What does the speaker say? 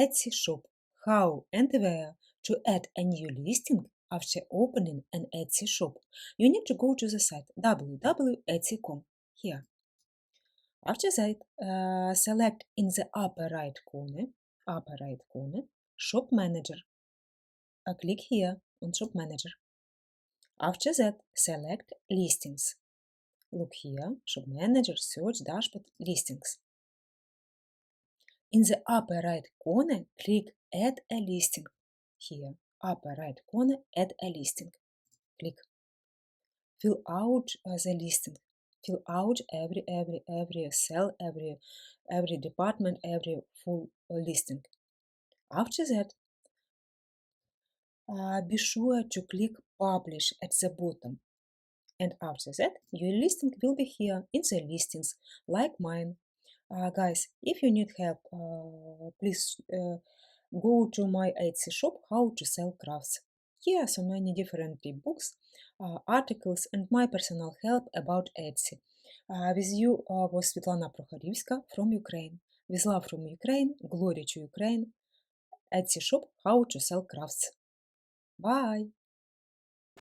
Etsy shop. How and where to add a new listing after opening an Etsy shop. You need to go to the site www.etsy.com here. After that, select in the upper right corner, Shop Manager. Click here on Shop Manager. After that, select Listings. Look here, Shop Manager, Search, Dashboard, Listings. In the upper right corner, click Add a listing. Here, upper right corner, Add a listing. Click. Fill out the listing. Fill out every cell, every department, every full listing. After that, be sure to click Publish at the bottom. And after that, your listing will be here in the listings, like mine. Guys, if you need help, please go to my Etsy shop, How to Sell Crafts. Here are so many different books, articles, and my personal help about Etsy. With you was Svetlana Prokhorivska from Ukraine. With love from Ukraine, glory to Ukraine, Etsy shop, How to Sell Crafts. Bye!